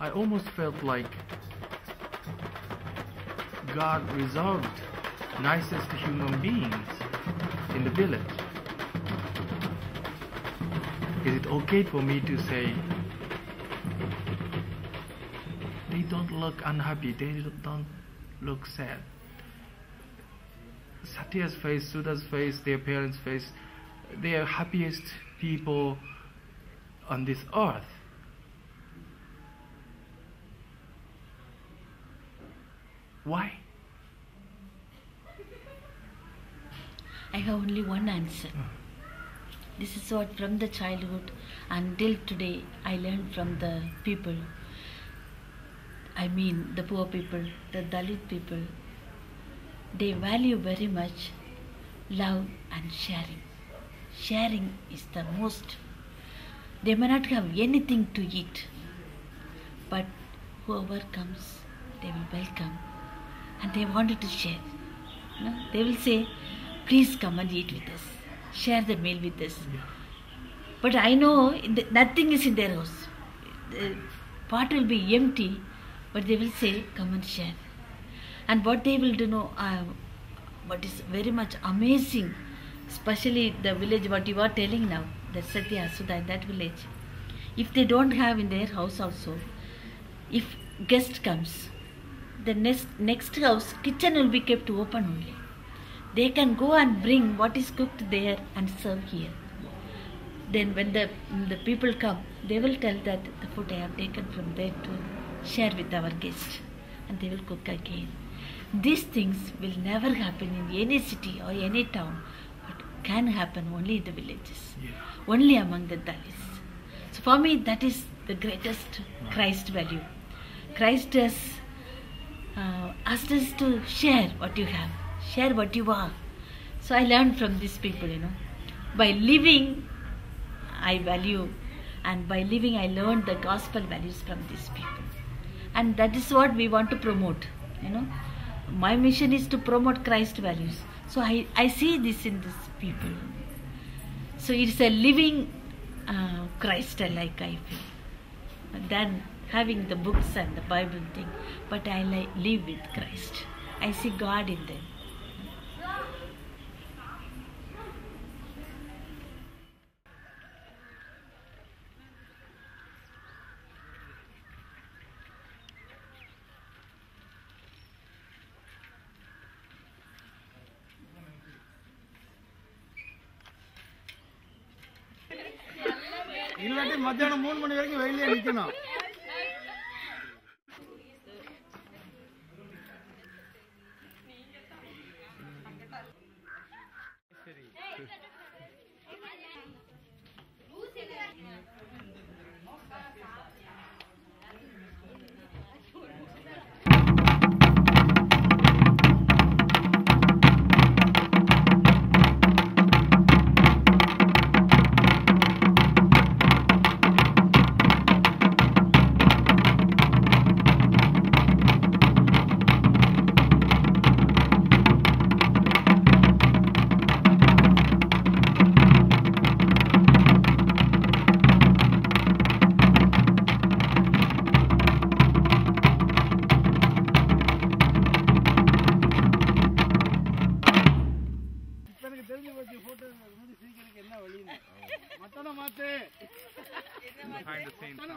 I almost felt like God reserved nicest human beings in the village. Is it okay for me to say they don't look unhappy, they don't look sad? Satya's face, Sudha's face, their parents' face, they are happiest people on this earth. Why? I have only one answer. This is what from the childhood until today I learned from the people. I mean the poor people, the Dalit people. They value very much love and sharing. Sharing is the most. They may not have anything to eat, but whoever comes, they will welcome and they wanted to share. No? They will say, please come and eat with us. Share the meal with us. Yeah. But I know nothing is in their house. The pot will be empty, but they will say, come and share. And what they will do know, what is very much amazing, especially the village, what you are telling now, that Satya, Sudha, in that village, if they don't have in their house also, if guest comes, the next house, kitchen will be kept open only. They can go and bring what is cooked there and serve here. Then when the people come, they will tell that the food I have taken from there to share with our guests, and they will cook again. These things will never happen in any city or any town, but can happen only in the villages, only among the Dalits. So for me, that is the greatest Christ value. Christ has asked us to share what you have, share what you are. So I learned from these people, By living, I value, and by living, I learned the gospel values from these people. And that is what we want to promote, My mission is to promote Christ values. So I see this in these people. So it's a living Christ-like, I feel. Than having the books and the Bible thing. But I live with Christ. I see God in them. இல்லாட்டி மத்தியானம் 3 மணி வரைக்கும் வெயிலே நிக்கணும். Behind the scenes, huh?